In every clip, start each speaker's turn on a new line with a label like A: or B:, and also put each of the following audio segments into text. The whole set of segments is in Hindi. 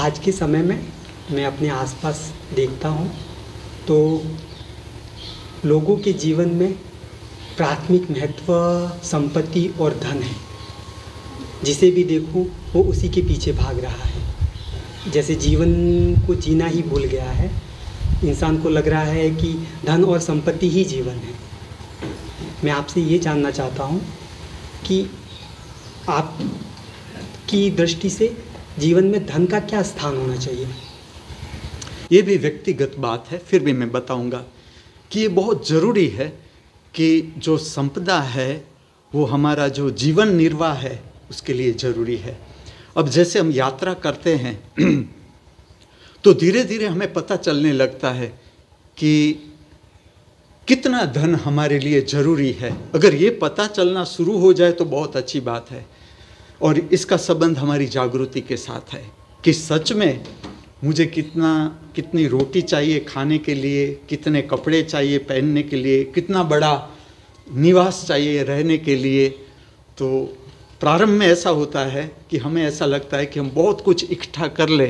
A: आज के समय में मैं अपने आसपास देखता हूँ तो लोगों के जीवन में प्राथमिक महत्व संपत्ति और धन है। जिसे भी देखूँ वो उसी के पीछे भाग रहा है, जैसे जीवन को जीना ही भूल गया है। इंसान को लग रहा है कि धन और संपत्ति ही जीवन है। मैं आपसे ये जानना चाहता हूँ कि आपकी दृष्टि से जीवन में धन का क्या स्थान होना चाहिए?
B: ये भी व्यक्तिगत बात है, फिर भी मैं बताऊंगा कि ये बहुत ज़रूरी है कि जो संपदा है वो हमारा जो जीवन निर्वाह है उसके लिए ज़रूरी है। अब जैसे हम यात्रा करते हैं तो धीरे धीरे हमें पता चलने लगता है कि कितना धन हमारे लिए ज़रूरी है। अगर ये पता चलना शुरू हो जाए तो बहुत अच्छी बात है। और इसका संबंध हमारी जागृति के साथ है कि सच में मुझे कितनी रोटी चाहिए खाने के लिए, कितने कपड़े चाहिए पहनने के लिए, कितना बड़ा निवास चाहिए रहने के लिए। तो प्रारंभ में ऐसा होता है कि हमें ऐसा लगता है कि हम बहुत कुछ इकट्ठा कर ले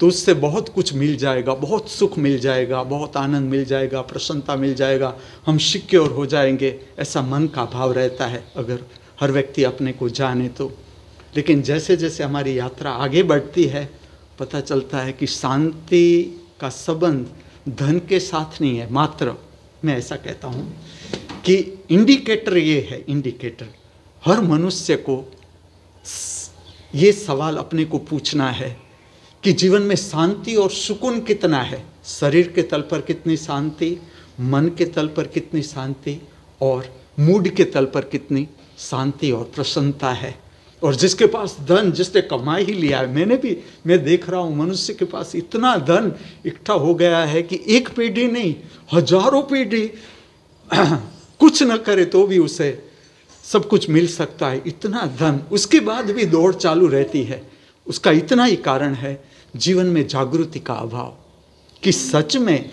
B: तो उससे बहुत कुछ मिल जाएगा, बहुत सुख मिल जाएगा, बहुत आनंद मिल जाएगा, प्रसन्नता मिल जाएगा, हम सिक्योर हो जाएंगे, ऐसा मन का भाव रहता है अगर हर व्यक्ति अपने को जाने तो। लेकिन जैसे जैसे हमारी यात्रा आगे बढ़ती है पता चलता है कि शांति का संबंध धन के साथ नहीं है। मात्र मैं ऐसा कहता हूँ कि इंडिकेटर ये है, इंडिकेटर हर मनुष्य को ये सवाल अपने को पूछना है कि जीवन में शांति और सुकून कितना है। शरीर के तल पर कितनी शांति, मन के तल पर कितनी शांति और मूड के तल पर कितनी शांति और प्रसन्नता है। और जिसके पास धन, जिसने कमा ही लिया है, मैं देख रहा हूँ मनुष्य के पास इतना धन इकट्ठा हो गया है कि एक पीढ़ी नहीं हजारों पीढ़ी कुछ न करे तो भी उसे सब कुछ मिल सकता है। इतना धन, उसके बाद भी दौड़ चालू रहती है। उसका इतना ही कारण है जीवन में जागृति का अभाव। कि सच में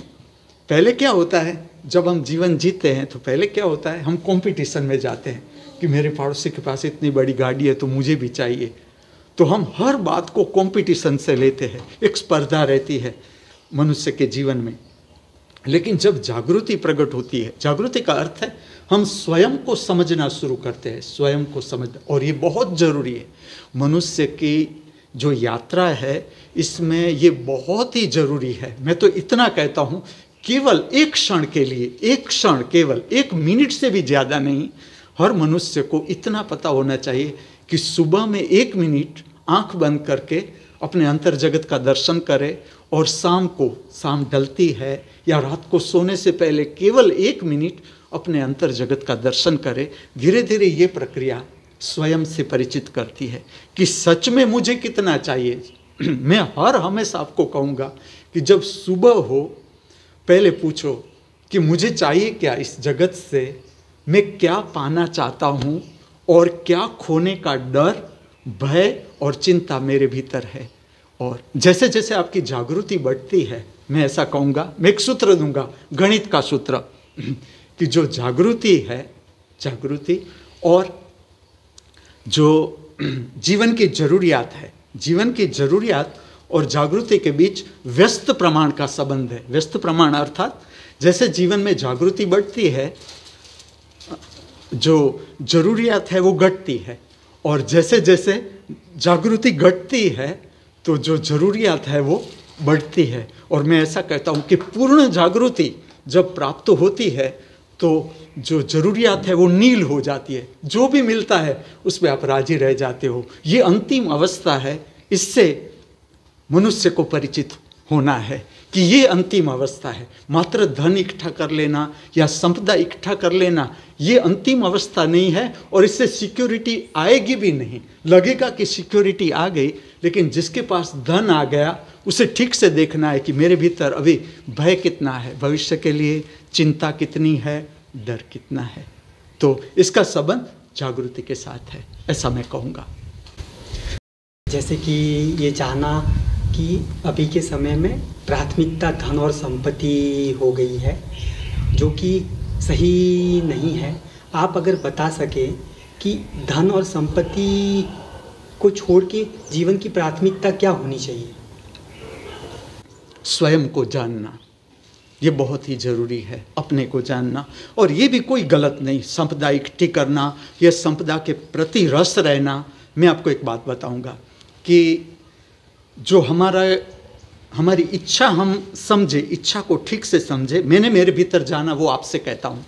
B: पहले क्या होता है, जब हम जीवन जीते हैं तो पहले क्या होता है, हम कंपटीशन में जाते हैं कि मेरे पड़ोसी के पास इतनी बड़ी गाड़ी है तो मुझे भी चाहिए। तो हम हर बात को कंपटीशन से लेते हैं, एक स्पर्धा रहती है मनुष्य के जीवन में। लेकिन जब जागृति प्रकट होती है, जागृति का अर्थ है हम स्वयं को समझना शुरू करते हैं, स्वयं को समझना। और ये बहुत ज़रूरी है। मनुष्य की जो यात्रा है इसमें ये बहुत ही ज़रूरी है। मैं तो इतना कहता हूँ, केवल एक क्षण के लिए, एक क्षण, केवल 1 मिनट से भी ज़्यादा नहीं, हर मनुष्य को इतना पता होना चाहिए कि सुबह में 1 मिनट आंख बंद करके अपने अंतर जगत का दर्शन करे और शाम ढलती है या रात को सोने से पहले केवल 1 मिनट अपने अंतर जगत का दर्शन करे। धीरे धीरे ये प्रक्रिया स्वयं से परिचित करती है कि सच में मुझे कितना चाहिए। मैं हमेशा आपको कहूँगा कि जब सुबह हो पहले पूछो कि मुझे चाहिए क्या इस जगत से, मैं क्या पाना चाहता हूँ और क्या खोने का डर, भय और चिंता मेरे भीतर है। और जैसे जैसे आपकी जागृति बढ़ती है, मैं ऐसा कहूँगा, मैं एक सूत्र दूंगा, गणित का सूत्र, कि जो जागृति है, जागृति और जो जीवन की ज़रूरियात है, जीवन की ज़रूरियात और जागृति के बीच व्यस्त प्रमाण का संबंध है। व्यस्त प्रमाण अर्थात जैसे जीवन में जागृति बढ़ती है जो ज़रूरियात है वो घटती है, और जैसे जैसे जागृति घटती है तो जो ज़रूरियात है वो बढ़ती है। और मैं ऐसा कहता हूँ कि पूर्ण जागृति जब प्राप्त होती है तो जो ज़रूरियात है वो नील हो जाती है। जो भी मिलता है उस पर आप राजी रह जाते हो। ये अंतिम अवस्था है। इससे मनुष्य को परिचित होना है कि ये अंतिम अवस्था है। मात्र धन इकट्ठा कर लेना या संपदा इकट्ठा कर लेना ये अंतिम अवस्था नहीं है, और इससे सिक्योरिटी आएगी भी नहीं। लगेगा कि सिक्योरिटी आ गई, लेकिन जिसके पास धन आ गया उसे ठीक से देखना है कि मेरे भीतर अभी भय कितना है, भविष्य के लिए चिंता कितनी है, डर कितना है। तो इसका संबंध जागृति के साथ है, ऐसा मैं कहूँगा।
A: जैसे कि ये जाना कि अभी के समय में प्राथमिकता धन और संपत्ति हो गई है, जो कि सही नहीं है। आप अगर बता सकें कि धन और संपत्ति को छोड़ के जीवन की प्राथमिकता क्या होनी चाहिए?
B: स्वयं को जानना, ये बहुत ही ज़रूरी है, अपने को जानना। और ये भी कोई गलत नहीं, संपदा इकट्ठी करना या संपदा के प्रति रस रहना। मैं आपको एक बात बताऊंगा कि जो हमारी इच्छा हम समझे, इच्छा को ठीक से समझे, मैंने मेरे भीतर जाना, वो आपसे कहता हूँ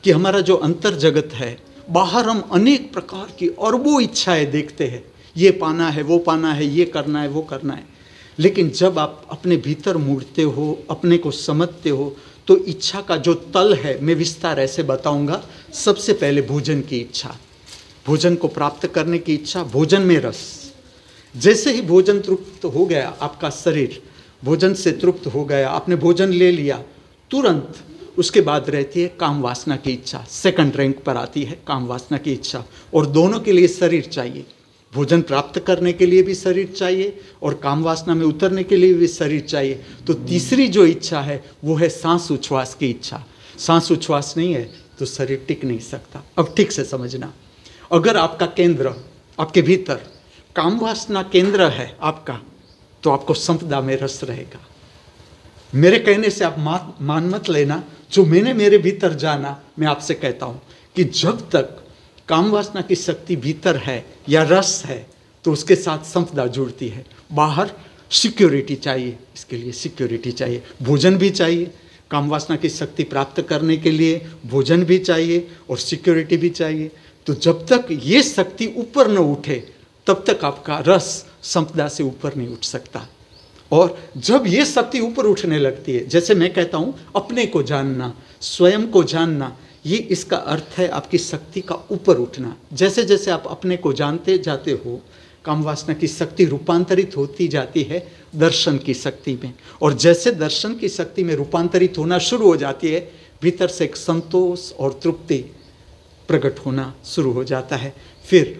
B: कि हमारा जो अंतर जगत है, बाहर हम अनेक प्रकार की अरबों इच्छाएं देखते हैं, ये पाना है, वो पाना है, ये करना है, वो करना है। लेकिन जब आप अपने भीतर मुड़ते हो, अपने को समझते हो, तो इच्छा का जो तल है, मैं विस्तार ऐसे बताऊंगा। सबसे पहले भोजन की इच्छा, भोजन को प्राप्त करने की इच्छा, भोजन में रस। जैसे ही भोजन तृप्त हो गया, आपका शरीर भोजन से तृप्त हो गया, आपने भोजन ले लिया, तुरंत उसके बाद रहती है काम वासना की इच्छा। सेकंड रैंक पर आती है काम वासना की इच्छा। और दोनों के लिए शरीर चाहिए, भोजन प्राप्त करने के लिए भी शरीर चाहिए और काम वासना में उतरने के लिए भी शरीर चाहिए। तो तीसरी जो इच्छा है वो है सांस उच्छ्वास की इच्छा। सांस उच्छ्वास नहीं है तो शरीर टिक नहीं सकता। अब ठीक से समझना, अगर आपका केंद्र, आपके भीतर काम वासना केंद्र है आपका, तो आपको संपदा में रस रहेगा। मेरे कहने से आप मान मत लेना, जो मैंने मेरे भीतर जाना, मैं आपसे कहता हूं कि जब तक काम वासना की शक्ति भीतर है या रस है, तो उसके साथ संपदा जुड़ती है। बाहर सिक्योरिटी चाहिए, इसके लिए सिक्योरिटी चाहिए, भोजन भी चाहिए। काम वासना की शक्ति प्राप्त करने के लिए भोजन भी चाहिए और सिक्योरिटी भी चाहिए। तो जब तक ये शक्ति ऊपर न उठे, तब तक आपका रस संपदा से ऊपर नहीं उठ सकता। और जब ये शक्ति ऊपर उठने लगती है, जैसे मैं कहता हूँ अपने को जानना, स्वयं को जानना, ये इसका अर्थ है आपकी शक्ति का ऊपर उठना। जैसे जैसे आप अपने को जानते जाते हो, काम वासना की शक्ति रूपांतरित होती जाती है दर्शन की शक्ति में। और जैसे दर्शन की शक्ति में रूपांतरित होना शुरू हो जाती है, भीतर से एक संतोष और तृप्ति प्रकट होना शुरू हो जाता है। फिर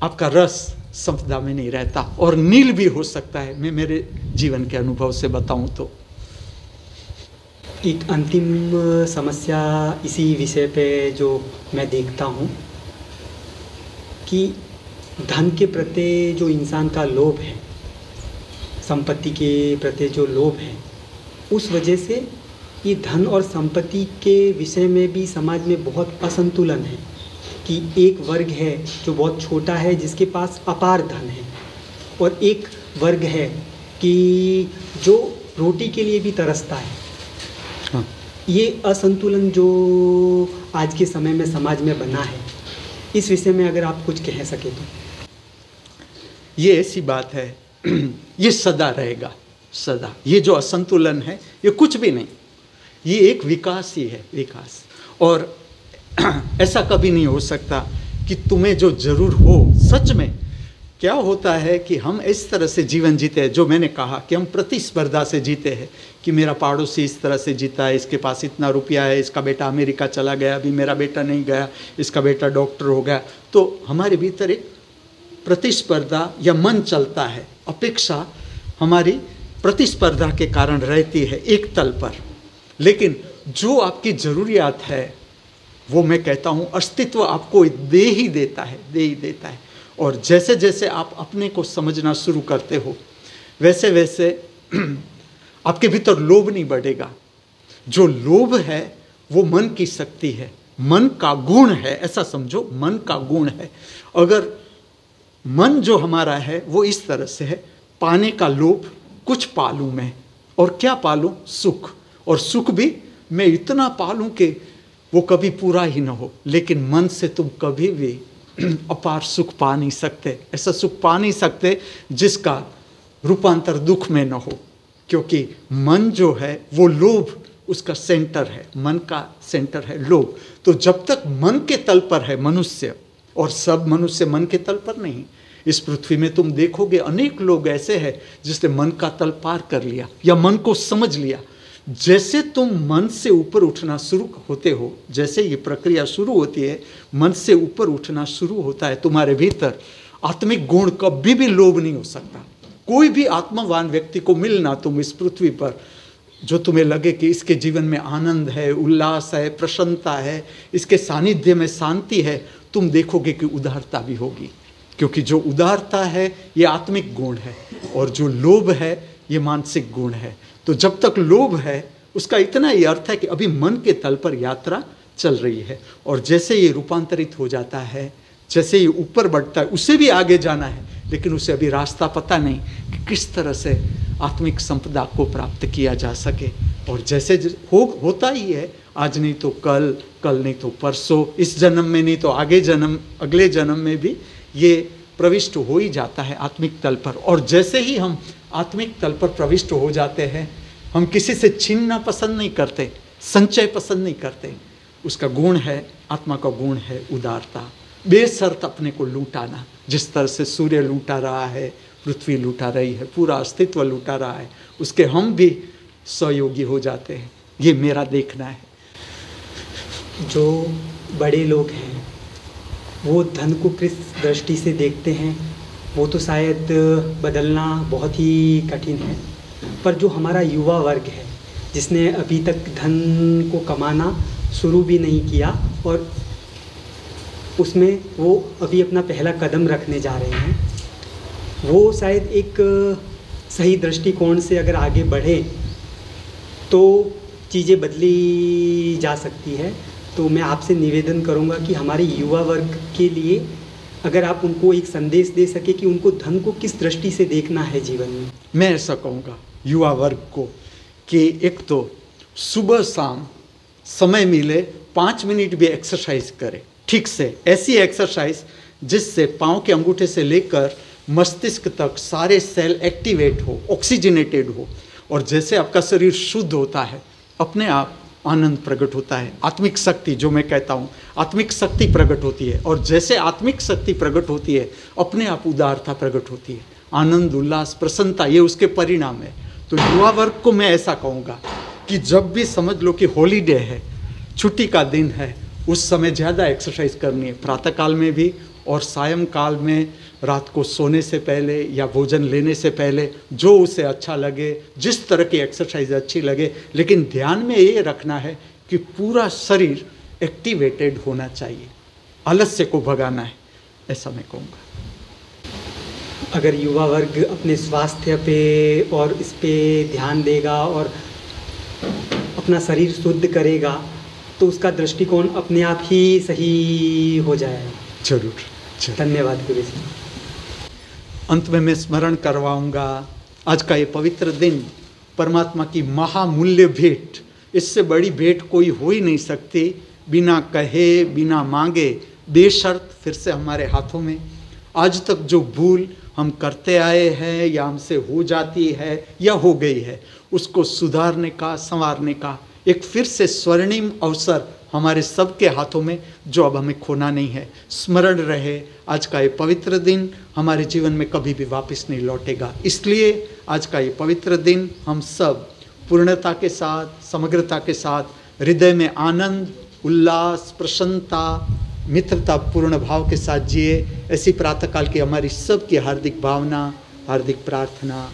B: आपका रस संपदा में नहीं रहता और नील भी हो सकता है। मैं मेरे जीवन के अनुभव से बताऊं तो
A: एक अंतिम समस्या इसी विषय पे जो मैं देखता हूँ कि धन के प्रति जो इंसान का लोभ है, संपत्ति के प्रति जो लोभ है, उस वजह से ये धन और संपत्ति के विषय में भी समाज में बहुत असंतुलन है कि एक वर्ग है जो बहुत छोटा है, जिसके पास अपार धन है, और एक वर्ग है कि जो रोटी के लिए भी तरसता है।
B: हाँ।
A: ये असंतुलन जो आज के समय में समाज में बना है, इस विषय में अगर आप कुछ कह सके तो।
B: ये ऐसी बात है, ये सदा रहेगा, सदा। ये जो असंतुलन है ये कुछ भी नहीं, ये एक विकास ही है, विकास। और ऐसा कभी नहीं हो सकता कि तुम्हें जो जरूर हो। सच में क्या होता है कि हम इस तरह से जीवन जीते हैं, जो मैंने कहा कि हम प्रतिस्पर्धा से जीते हैं कि मेरा पड़ोसी इस तरह से जीता है, इसके पास इतना रुपया है, इसका बेटा अमेरिका चला गया, अभी मेरा बेटा नहीं गया, इसका बेटा डॉक्टर हो गया। तो हमारे भीतर एक प्रतिस्पर्धा या मन चलता है, अपेक्षा हमारी प्रतिस्पर्धा के कारण रहती है एक तल पर। लेकिन जो आपकी ज़रूरियात है वो मैं कहता हूँ अस्तित्व आपको दे ही देता है, दे ही देता है। और जैसे जैसे आप अपने को समझना शुरू करते हो, वैसे वैसे आपके भीतर लोभ नहीं बढ़ेगा। जो लोभ है वो मन की शक्ति है, मन का गुण है, ऐसा समझो, मन का गुण है। अगर मन जो हमारा है वो इस तरह से है, पाने का लोभ, कुछ पालूं मैं, और क्या पालूं? सुख। और सुख भी मैं इतना पालूं कि वो कभी पूरा ही ना हो। लेकिन मन से तुम कभी भी अपार सुख पा नहीं सकते, ऐसा सुख पा नहीं सकते जिसका रूपांतर दुख में न हो। क्योंकि मन जो है वो लोभ, उसका सेंटर है, मन का सेंटर है लोभ। तो जब तक मन के तल पर है मनुष्य, और सब मनुष्य मन के तल पर नहीं, इस पृथ्वी में तुम देखोगे अनेक लोग ऐसे हैं जिसने मन का तल पार कर लिया या मन को समझ लिया। जैसे तुम मन से ऊपर उठना शुरू होते हो, जैसे ये प्रक्रिया शुरू होती है, मन से ऊपर उठना शुरू होता है तुम्हारे भीतर, आत्मिक गुण कभी भी लोभ नहीं हो सकता। कोई भी आत्मवान व्यक्ति को मिलना तुम इस पृथ्वी पर, जो तुम्हें लगे कि इसके जीवन में आनंद है, उल्लास है, प्रसन्नता है, इसके सानिध्य में शांति है, तुम देखोगे कि उदारता भी होगी। क्योंकि जो उदारता है ये आत्मिक गुण है, और जो लोभ है ये मानसिक गुण है। तो जब तक लोभ है उसका इतना ही अर्थ है कि अभी मन के तल पर यात्रा चल रही है, और जैसे ये रूपांतरित हो जाता है, जैसे ये ऊपर बढ़ता है, उसे भी आगे जाना है, लेकिन उसे अभी रास्ता पता नहीं कि किस तरह से आत्मिक संपदा को प्राप्त किया जा सके। और जैसे होता ही है, आज नहीं तो कल, कल नहीं तो परसों, इस जन्म में नहीं तो अगले जन्म में भी ये प्रविष्ट हो ही जाता है आत्मिक तल पर। और जैसे ही हम आत्मिक तल पर प्रविष्ट हो जाते हैं, हम किसी से छीनना पसंद नहीं करते, संचय पसंद नहीं करते। उसका गुण है, आत्मा का गुण है उदारता, बेशर्त अपने को लूटाना। जिस तरह से सूर्य लूटा रहा है, पृथ्वी लूटा रही है, पूरा अस्तित्व लूटा रहा है, उसके हम भी सहयोगी हो जाते हैं। ये मेरा देखना है।
A: जो बड़े लोग हैं वो धन को किस दृष्टि से देखते हैं वो तो शायद बदलना बहुत ही कठिन है, पर जो हमारा युवा वर्ग है जिसने अभी तक धन को कमाना शुरू भी नहीं किया और उसमें वो अभी अपना पहला कदम रखने जा रहे हैं, वो शायद एक सही दृष्टिकोण से अगर आगे बढ़े तो चीज़ें बदली जा सकती है। तो मैं आपसे निवेदन करूंगा कि हमारे युवा वर्ग के लिए अगर आप उनको एक संदेश दे सके कि उनको धन को किस दृष्टि से देखना है जीवन में।
B: मैं ऐसा कहूँगा युवा वर्ग को कि एक तो सुबह शाम समय मिले 5 मिनट भी एक्सरसाइज करें, ठीक से ऐसी एक्सरसाइज जिससे पाँव के अंगूठे से लेकर मस्तिष्क तक सारे सेल एक्टिवेट हो, ऑक्सीजनेटेड हो, और जैसे आपका शरीर शुद्ध होता है अपने आप आनंद प्रकट होता है। आत्मिक शक्ति, जो मैं कहता हूँ आत्मिक शक्ति प्रकट होती है, और जैसे आत्मिक शक्ति प्रकट होती है अपने आप उदारता प्रकट होती है, आनंद उल्लास प्रसन्नता, ये उसके परिणाम है। तो युवा वर्ग को मैं ऐसा कहूँगा कि जब भी समझ लो कि हॉलीडे है, छुट्टी का दिन है, उस समय ज़्यादा एक्सरसाइज करनी है, प्रातःकाल में भी और सायंकाल में, रात को सोने से पहले या भोजन लेने से पहले, जो उसे अच्छा लगे, जिस तरह की एक्सरसाइज अच्छी लगे, लेकिन ध्यान में ये रखना है कि पूरा शरीर एक्टिवेटेड होना चाहिए, आलस्य को भगाना है, ऐसा मैं कहूँगा।
A: अगर युवा वर्ग अपने स्वास्थ्य पे और इस पे ध्यान देगा और अपना शरीर शुद्ध करेगा तो उसका दृष्टिकोण अपने आप ही सही हो जाएगा।
B: जरूर।
A: धन्यवाद गुरु जी।
B: अंत में मैं स्मरण करवाऊंगा आज का ये पवित्र दिन, परमात्मा की महामूल्य भेंट, इससे बड़ी भेंट कोई हो ही नहीं सकती, बिना कहे बिना मांगे बेशर्त फिर से हमारे हाथों में। आज तक जो भूल हम करते आए हैं या हमसे हो जाती है या हो गई है, उसको सुधारने का, संवारने का एक फिर से स्वर्णिम अवसर हमारे सबके हाथों में, जो अब हमें खोना नहीं है। स्मरण रहे आज का ये पवित्र दिन हमारे जीवन में कभी भी वापस नहीं लौटेगा, इसलिए आज का ये पवित्र दिन हम सब पूर्णता के साथ, समग्रता के साथ, हृदय में आनंद, उल्लास, प्रसन्नता, मित्रता पूर्ण भाव के साथ जिए, ऐसी प्रातःकाल की हमारी सबकी हार्दिक भावना, हार्दिक प्रार्थना।